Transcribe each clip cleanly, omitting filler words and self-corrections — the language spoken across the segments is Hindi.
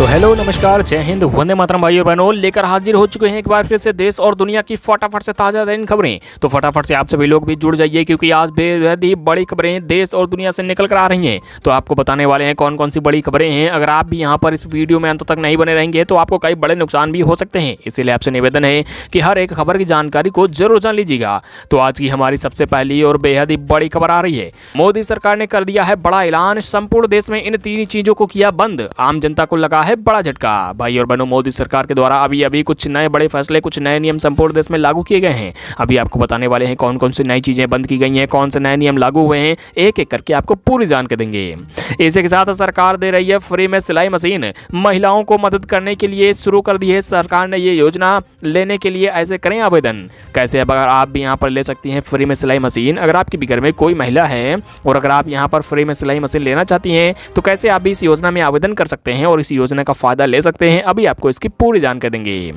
तो हेलो नमस्कार, जय हिंद, वंदे मातरम भाइयों बहनों, लेकर हाजिर हो चुके हैं एक बार फिर से देश और दुनिया की फटाफट से ताजा तरीन खबरें। तो फटाफट से आप सभी लोग भी जुड़ जाइए क्योंकि आज बेहद ही बड़ी खबरें देश और दुनिया से निकल कर आ रही हैं। तो आपको बताने वाले हैं कौन कौन सी बड़ी खबरें हैं। अगर आप भी यहाँ पर इस वीडियो में अंत तक नहीं बने रहेंगे तो आपको कई बड़े नुकसान भी हो सकते हैं। इसीलिए आपसे निवेदन है कि हर एक खबर की जानकारी को जरूर जान लीजिएगा। तो आज की हमारी सबसे पहली और बेहद ही बड़ी खबर आ रही है। मोदी सरकार ने कर दिया है बड़ा ऐलान, संपूर्ण देश में इन तीन चीजों को किया बंद, आम जनता को लगा है बड़ा झटका। भाई और बहनों, मोदी सरकार के द्वारा अभी अभी कुछ नए बड़े फैसले, कुछ नए नियम संपूर्ण देश में लागू किए गए हैं। अभी आपको बताने वाले हैं कौन कौन सी नई चीजें बंद की गई हैं, कौन से नए नियम लागू हुए हैं, एक एक करके आपको पूरी जानकारी देंगे। इसी के साथ सरकार दे रही है फ्री में सिलाई मशीन, महिलाओं को मदद करने के लिए शुरू कर दी है सरकार ने ये योजना। लेने के लिए ऐसे करें आवेदन। कैसे? अगर आप भी यहाँ पर ले सकती हैं फ्री में सिलाई मशीन। अगर आपके भी घर में कोई महिला है और अगर आप यहाँ पर फ्री में सिलाई मशीन लेना चाहती हैं तो कैसे आप भी इस योजना में आवेदन कर सकते हैं और इस योजना का फायदा ले सकते हैं, अभी आपको इसकी पूरी जानकारी देंगे।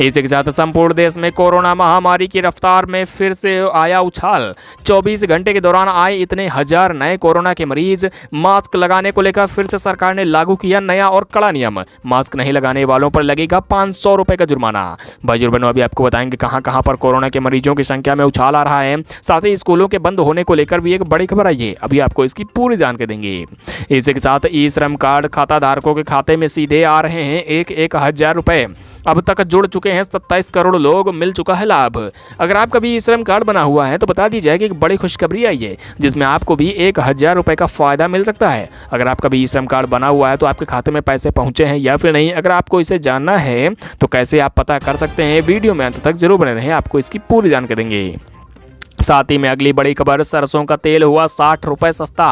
इसी के साथ संपूर्ण देश में कोरोना महामारी की रफ्तार में फिर से आया उछाल। 24 घंटे के दौरान आए इतने हजार नए कोरोना के मरीज। मास्क लगाने को लेकर फिर से सरकार ने लागू किया नया और कड़ा नियम। मास्क नहीं लगाने वालों पर लगेगा 500 रुपए का जुर्माना। भाई और बहनों, अभी आपको बताएंगे कहां कहां पर कोरोना के मरीजों की संख्या में उछाल आ रहा है। साथ ही स्कूलों के बंद होने को लेकर भी एक बड़ी खबर आई है, अभी आपको इसकी पूरी जानकारी देंगे। इसी के साथ ई श्रम कार्ड खाता धारकों के खाते में सीधे आ रहे हैं 1,000 रुपए। अब तक जुड़ चुके हैं 27 करोड़ लोग, मिल चुका है लाभ। अगर आपका भी ई श्रम कार्ड बना हुआ है तो बता दी जाए कि एक बड़ी खुशखबरी आई है जिसमें आपको भी 1,000 रुपए का फायदा मिल सकता है। अगर आपका भी ई श्रम कार्ड बना हुआ है तो आपके खाते में पैसे पहुंचे हैं या फिर नहीं, अगर आपको इसे जानना है तो कैसे आप पता कर सकते हैं, वीडियो में अंत तक जरूर बने रहें, आपको इसकी पूरी जानकारी देंगे। साथ ही में अगली बड़ी खबर, सरसों का तेल हुआ 60 रुपए सस्ता,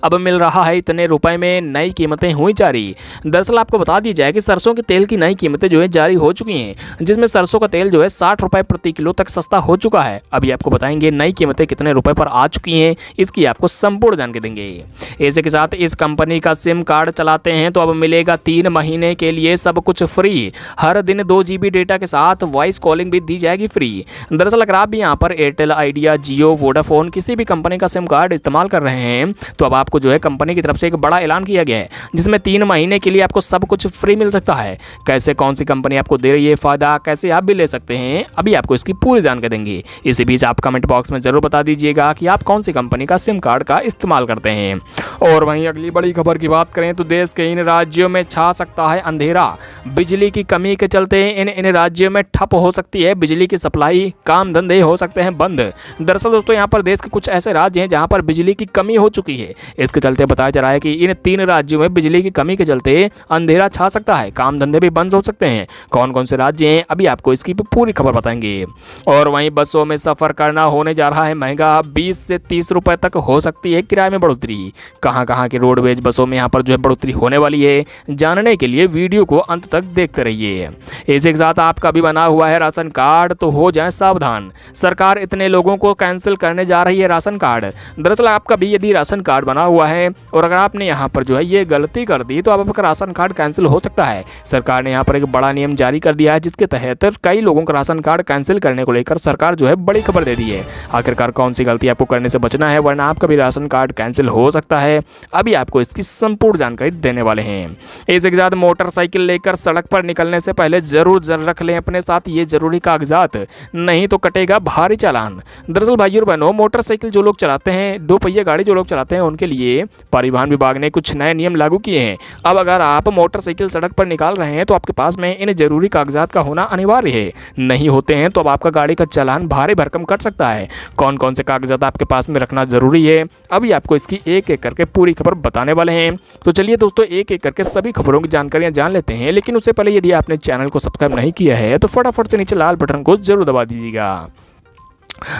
अब मिल रहा है इतने रुपए में। नई कीमतें हुई जारी। दरअसल आपको बता दी जाए कि सरसों के तेल की नई कीमतें जो है जारी हो चुकी हैं, जिसमें सरसों का तेल जो है 60 रुपए प्रति किलो तक सस्ता हो चुका है। अभी आपको बताएंगे नई कीमतें कितने रुपए पर आ चुकी हैं, इसकी आपको संपूर्ण जानकारी देंगे। इसी के साथ इस कंपनी का सिम कार्ड चलाते हैं तो अब मिलेगा 3 महीने के लिए सब कुछ फ्री। हर दिन 2 GB डेटा के साथ वॉइस कॉलिंग भी दी जाएगी फ्री। दरअसल अगर आप भी यहाँ पर एयरटेल, आइडिया, जियो, वोडाफोन किसी भी कंपनी का सिम कार्ड इस्तेमाल कर रहे हैं तो अब आपको जो है कंपनी की तरफ से एक बड़ा ऐलान किया गया है जिसमें 3 महीने के लिए आपको सब कुछ फ्री मिल सकता है। कैसे, कौन सी कंपनी आपको दे रही है फायदा, कैसे आप भी ले सकते हैं, अभी आपको इसकी पूरी जानकारी देंगे। इसी बीच आप कमेंट बॉक्स में जरूर बता दीजिएगा कि आप कौन सी कंपनी का सिम कार्ड का इस्तेमाल करते हैं। और वहीं अगली बड़ी खबर की बात करें तो देश के इन राज्यों में छा सकता है अंधेरा। बिजली की कमी के चलते इन राज्यों में ठप हो सकती है बिजली की सप्लाई, काम धंधे हो सकते हैं बंद। दरअसल दोस्तों यहाँ पर देश के कुछ ऐसे राज्य हैं जहाँ पर बिजली की कमी हो चुकी है। इसके चलते बताया जा रहा है कि इन 3 राज्यों में बिजली की कमी के चलते अंधेरा छा सकता है, काम धंधे भी बंद हो सकते हैं। कौन कौन से राज्य हैं, अभी आपको इसकी पूरी खबर बताएंगे। और वहीं बसों में सफर करना होने जा रहा है महंगा, 20 से 30 रुपए तक हो सकती है किराए में बढ़ोतरी। कहाँ कहाँ की रोडवेज बसों में यहाँ पर जो है बढ़ोतरी होने वाली है, जानने के लिए वीडियो को अंत तक देखते रहिए। इसी के साथ आपका भी बना हुआ है राशन कार्ड तो हो जाए सावधान, सरकार इतने लोगों को कैंसिल करने जा रही है राशन कार्ड। दरअसल आपका भी यदि राशन कार्ड बना हुआ है और अगर आपने यहाँ पर जो है ये गलती कर दी तो आपका राशन कार्ड कैंसिल हो सकता है। सरकार ने यहाँ पर एक बड़ा नियम जारी कर दिया है जिसके तहत कई लोगों का राशन कार्ड कैंसिल करने को लेकर सरकार जो है बड़ी खबर दे दी है। आखिरकार कौन सी गलती आपको करने से बचना है, वरना आपका भी राशन कार्ड कैंसिल हो सकता है, अभी आपको इसकी संपूर्ण जानकारी देने वाले हैं। इसी के साथ मोटरसाइकिल लेकर सड़क पर निकलने से पहले जरूर रख लें अपने साथ ये जरूरी कागजात, नहीं तो कटेगा भारी चालान। दरअसल भाइयों और बहनों, मोटरसाइकिल जो लोग चलाते हैं, 2 पहिया गाड़ी जो लोग चलाते हैं, उनके लिए परिवहन विभाग ने कुछ नए नियम लागू किए हैं। अब अगर आप मोटरसाइकिल सड़क पर निकाल रहे हैं तो आपके पास में इन जरूरी कागजात का होना अनिवार्य है। नहीं होते हैं तो अब आपका गाड़ी का चालान भारी भरकम कर सकता है। कौन कौन से कागजात आपके पास में रखना जरूरी है, अभी आपको इसकी एक एक करके पूरी खबर बताने वाले हैं। तो चलिए दोस्तों, एक एक करके सभी खबरों की जानकारियां जान लेते हैं। लेकिन उससे पहले यदि आपने चैनल को सब्सक्राइब नहीं किया है तो फटाफट से नीचे लाल बटन को जरूर दबा दीजिएगा।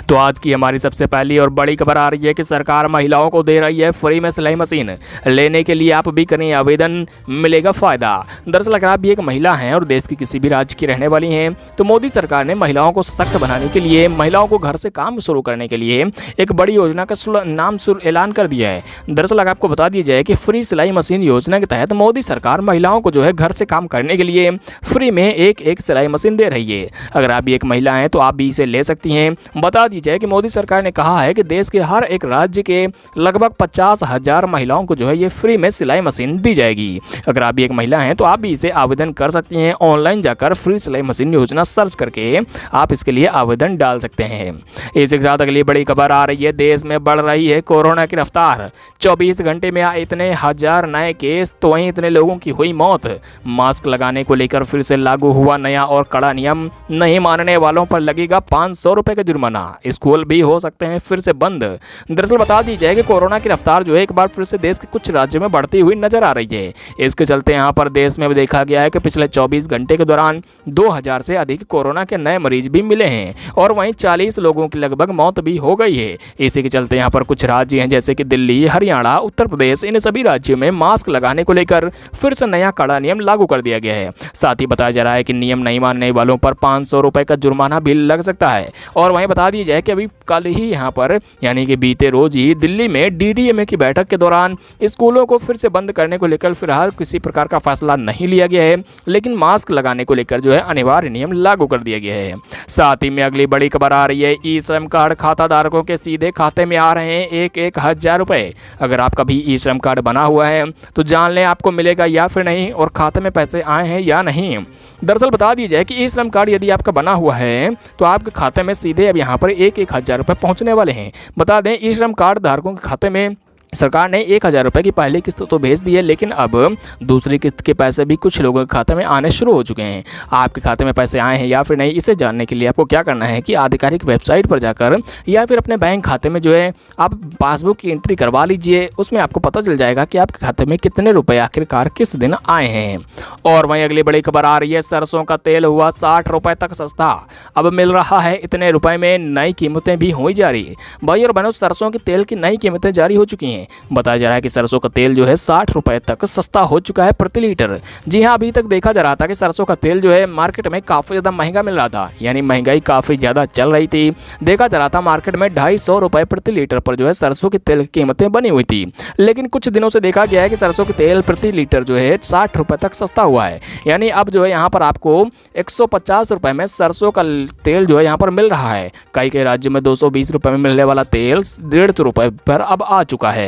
तो आज की हमारी सबसे पहली और बड़ी खबर आ रही है कि सरकार महिलाओं को दे रही है फ्री में सिलाई मशीन। लेने के लिए आप भी करें आवेदन, मिलेगा फायदा। दरअसल अगर आप भी एक महिला हैं और देश की किसी भी राज्य की रहने वाली हैं तो मोदी सरकार ने महिलाओं को सशक्त बनाने के लिए, महिलाओं को घर से काम शुरू करने के लिए एक बड़ी योजना का नाम ऐलान कर दिया है। दरअसल अगर आपको बता दिया जाए कि फ्री सिलाई मशीन योजना के तहत मोदी सरकार महिलाओं को जो है घर से काम करने के लिए फ्री में एक सिलाई मशीन दे रही है। अगर आप भी एक महिला हैं तो आप भी इसे ले सकती हैं। बता दी जाए कि मोदी सरकार ने कहा है कि देश के हर एक राज्य के लगभग 50,000 महिलाओं को जो है ये फ्री में सिलाई मशीन दी जाएगी। अगर आप भी एक महिला हैं तो आप भी इसे आवेदन कर सकती हैं। ऑनलाइन जाकर फ्री सिलाई मशीन योजना सर्च करके आप इसके लिए आवेदन डाल सकते हैं। इसी के साथ अगली बड़ी खबर आ रही है, देश में बढ़ रही है कोरोना की रफ्तार। 24 घंटे में आए इतने हजार नए केस तो वहीं इतने लोगों की हुई मौत। मास्क लगाने को लेकर फिर से लागू हुआ नया और कड़ा नियम। नहीं मानने वालों पर लगेगा 500 रुपए का जुर्माना। स्कूल भी हो सकते हैं फिर से बंद। दरअसल बता दी जाए कि कोरोना की रफ्तार जो है एक बार फिर से देश के कुछ राज्यों में बढ़ती हुई नजर आ रही है। इसके चलते यहाँ पर देश में भी देखा गया है कि पिछले 24 घंटे के दौरान 2000 से अधिक कोरोना के नए मरीज भी मिले हैं और वहीं 40 लोगों की लगभग मौत भी हो गई है। इसी के चलते यहाँ पर कुछ राज्य हैं जैसे कि दिल्ली, हरियाणा, उत्तर प्रदेश, इन सभी राज्यों में मास्क लगाने को लेकर फिर से नया कड़ा नियम लागू कर दिया गया है। साथ ही बताया जा रहा है कि नियम नहीं मानने वालों पर 500 रुपए का जुर्माना भी लग सकता है। और वहीं बता दी जाए कि अभी कल ही यहाँ पर यानी कि बीते रोज ही दिल्ली में डीडीएमए की बैठक के दौरान स्कूलों को फिर से बंद करने को लेकर फिलहाल किसी प्रकार का फैसला नहीं लिया गया है, लेकिन मास्क लगाने को लेकर जो है अनिवार्य नियम लागू कर दिया गया है। साथ ही में अगली बड़ी खबर आ रही है, ई श्रम कार्ड खाता धारकों के सीधे खाते में आ रहे हैं 1,000 रुपए। अगर आपका भी ई श्रम कार्ड बना हुआ है तो जान लें आपको मिलेगा या फिर नहीं और खाते में पैसे आए हैं या नहीं। दरअसल बता दी जाए कि ई श्रम कार्ड यदि आपका बना हुआ है तो आपके खाते में सीधे अब यहाँ पर 1,000 रुपए पहुँचने वाले हैं। बता दें ई श्रम कार्ड धारकों के खाते में सरकार ने 1,000 रुपए की पहली किस्त तो भेज दी है, लेकिन अब दूसरी किस्त के पैसे भी कुछ लोगों के खाते में आने शुरू हो चुके हैं। आपके खाते में पैसे आए हैं या फिर नहीं, इसे जानने के लिए आपको क्या करना है कि आधिकारिक वेबसाइट पर जाकर या फिर अपने बैंक खाते में जो है आप पासबुक की एंट्री करवा लीजिए। उसमें आपको पता चल जाएगा कि आपके खाते में कितने रुपए आखिरकार किस दिन आए हैं। और वहीं अगली बड़ी खबर आ रही है, सरसों का तेल हुआ 60 रुपए तक सस्ता। अब मिल रहा है इतने रुपए में। नई कीमतें भी हुई जारी। भाई और बहनों, सरसों के तेल की नई कीमतें जारी हो चुकी हैं। बताया जा रहा है कि सरसों का तेल जो है 60 रुपए तक सस्ता हो चुका है प्रति लीटर। जी हाँ, अभी तक देखा जा रहा था कि सरसों का तेल जो है मार्केट में काफ़ी ज़्यादा महंगा मिल रहा था, यानी महंगाई काफ़ी ज़्यादा चल रही थी। देखा जा रहा था मार्केट में 250 रुपए प्रति लीटर पर जो है सरसों के तेल की कीमतें बनी हुई थी। लेकिन कुछ दिनों से देखा गया है कि सरसों के तेल प्रति लीटर जो है 60 रुपए तक सस्ता हुआ है। यानी अब जो है यहाँ पर आपको 150 रुपए में सरसों का तेल जो है यहाँ पर मिल रहा है। कई राज्यों में 220 रुपए में मिलने वाला तेल 150 रुपए पर अब आ चुका है।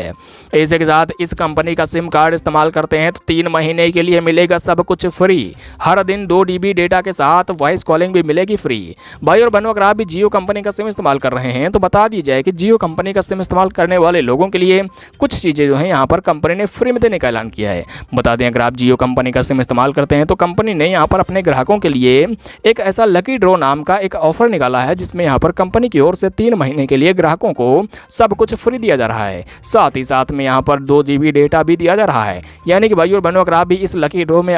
इसी के साथ इस कंपनी का सिम कार्ड इस्तेमाल करते हैं तो 3 महीने के लिए मिलेगा सब कुछ फ्री। हर दिन 2 GB डेटा के साथ वॉइस कॉलिंग भी मिलेगी फ्री। भाई और बहनों, अगर आप भी जियो कंपनी का सिम इस्तेमाल कर रहे हैं तो बता दी जाए कि जियो कंपनी का सिम इस्तेमाल करने वाले लोगों के लिए कुछ चीज़ें जो हैं यहाँ पर कंपनी ने फ्री में देने का ऐलान किया है। बता दें, अगर आप जियो कंपनी का सिम इस्तेमाल करते हैं तो कंपनी ने यहाँ पर अपने ग्राहकों के लिए एक ऐसा लकी ड्रॉ नाम का एक ऑफर निकाला है, जिसमें यहाँ पर कंपनी की ओर से 3 महीने के लिए ग्राहकों को सब कुछ फ्री दिया जा रहा है। साथ ही साथ में यहाँ पर 2 GB डेटा भी दिया जा रहा है। यानी कि भाई और बहनों, अगर आप भी इस लकी ड्रॉ में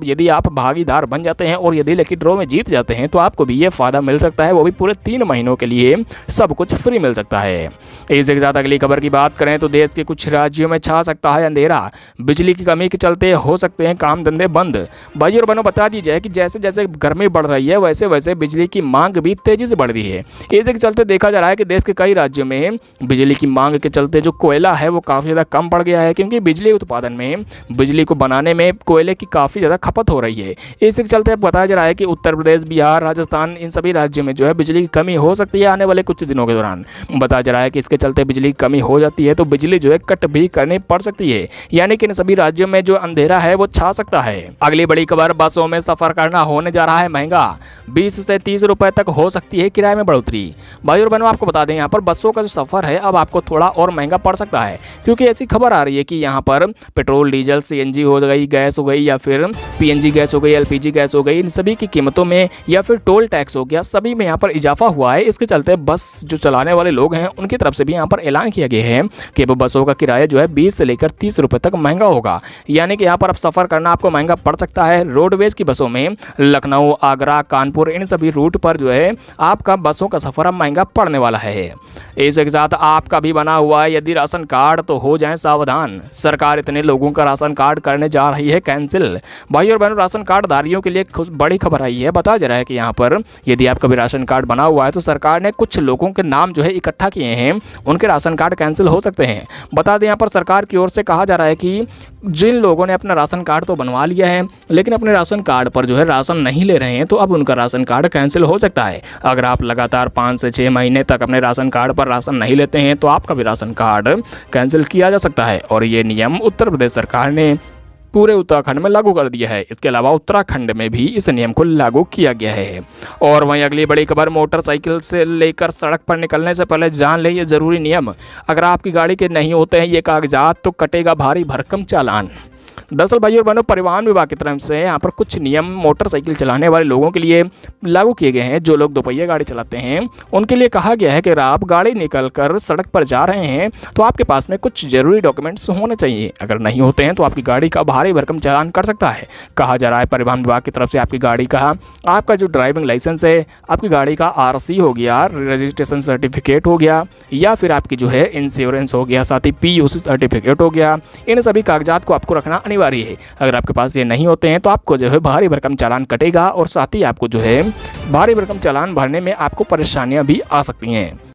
यदि आप भागीदार बन जाते हैं और यदि लकी ड्रॉ में जीत जाते हैं तो आपको भी ये फ़ायदा मिल सकता है, वो भी पूरे 3 महीनों के लिए सब कुछ फ्री मिल सकता है। इसी के साथ अगली खबर की बात करें तो देश के कुछ राज्यों में छा सकता है अंधेरा। बिजली की कमी के चलते हो सकते हैं काम धंधे बंद। भाई और बहनों, बता दी जाए कि जैसे जैसे गर्मी बढ़ रही है वैसे वैसे बिजली की मांग भी तेजी से बढ़ रही है। इसी के चलते देखा जा रहा है कि देश के कई राज्यों में बिजली की मांग के चलते जो कोयला है वो काफ़ी ज़्यादा कम पड़ गया है, क्योंकि बिजली उत्पादन में, बिजली को बनाने में कोयले की काफ़ी ज़्यादा खपत हो रही है। इसी के चलते बताया जा रहा है कि उत्तर प्रदेश, बिहार, राजस्थान, इन सभी राज्यों में जो है बिजली की कमी हो सकती है आने वाले कुछ दिनों के दौरान। बताया जा रहा है कि इसके चलते बिजली की कमी हो जाती है तो बिजली जो है कट भी करनी पड़ सकती है, यानी कि इन सभी राज्यों में जो अंधेरा है वो छा सकता है। अगली बड़ी खबर, बसों में सफर करना होने जा रहा है महंगा। 20 से 30 रुपए तक हो सकती है किराए में बढ़ोतरी। भाई और बहनों, आपको बता दें यहाँ पर बसों का जो सफर है अब आपको थोड़ा और महंगा पड़ सकता है, क्योंकि ऐसी खबर आ रही है कि यहाँ पर पेट्रोल, डीजल, CNG हो गई, गैस हो गई, या फिर PNG गैस हो गई, LPG गैस हो गई, इन सभी की कीमतों में या फिर टोल टैक्स हो गया, सभी में यहाँ पर इजाफा हुआ है। इसके चलते बस जो चलाने वाले लोग हैं उनकी तरफ से भी यहाँ पर ऐलान किया गया है कि अब बसों का किराया जो है 20 से लेकर 30 रुपए तक महंगा होगा। यानी कि यहाँ पर अब सफर करना आपको महंगा पड़ सकता है। रोडवेज की बसों में लखनऊ, आगरा, कानपुर, इन सभी रूट पर जो है आपका बसों का सफर अब महंगा पड़ने वाला है। इसके साथ आपका भी बना हुआ है यदि राशन कार्ड तो हो जाएं सावधान। सरकार इतने लोगों का राशन कार्ड करने जा रही है कैंसिल। भाई और बहनों, राशन कार्ड धारियों के लिए बड़ी खबर आई है। बताया जा रहा है कि यहाँ पर यदि आपका भी राशन कार्ड बना हुआ है तो सरकार ने कुछ लोगों के नाम जो है इकट्ठा किए हैं, उनके राशन कार्ड कैंसिल हो सकते हैं। बता दें, यहाँ पर सरकार की ओर से कहा जा रहा है कि जिन लोगों ने अपना राशन कार्ड तो बनवा लिया है लेकिन अपने राशन कार्ड पर जो है राशन नहीं ले रहे हैं, तो अब उनका राशन कार्ड कैंसिल हो सकता है। अगर आप लगातार 5 से 6 महीने तक अपने राशन कार्ड पर राशन नहीं लेते हैं तो आपका भी राशन कार्ड कैंसिल किया जा सकता है। और ये नियम उत्तर प्रदेश सरकार ने पूरे उत्तराखंड में लागू कर दिया है। इसके अलावा उत्तराखंड में भी इस नियम को लागू किया गया है। और वहीं अगली बड़ी खबर, मोटरसाइकिल से लेकर सड़क पर निकलने से पहले जान लें ये ज़रूरी नियम। अगर आपकी गाड़ी के नहीं होते हैं ये कागजात तो कटेगा भारी भरकम चालान। दरअसल भाई और बहनों, परिवहन विभाग की तरफ से यहाँ पर कुछ नियम मोटरसाइकिल चलाने वाले लोगों के लिए लागू किए गए हैं। जो लोग दोपहिया गाड़ी चलाते हैं उनके लिए कहा गया है कि अगर आप गाड़ी निकल कर सड़क पर जा रहे हैं तो आपके पास में कुछ ज़रूरी डॉक्यूमेंट्स होने चाहिए। अगर नहीं होते हैं तो आपकी गाड़ी का भारी भरकम चालान कर सकता है। कहा जा रहा है परिवहन विभाग की तरफ से आपकी गाड़ी का, आपका जो ड्राइविंग लाइसेंस है, आपकी गाड़ी का RC हो गया, रजिस्ट्रेशन सर्टिफिकेट हो गया, या फिर आपकी जो है इंश्योरेंस हो गया, साथ ही PUC सर्टिफिकेट हो गया, इन सभी कागजात को आपको रखना अनिवार्य है। अगर आपके पास ये नहीं होते हैं तो आपको जो है भारी भरकम चालान कटेगा और साथ ही आपको जो है भारी भरकम चालान भरने में आपको परेशानियां भी आ सकती हैं।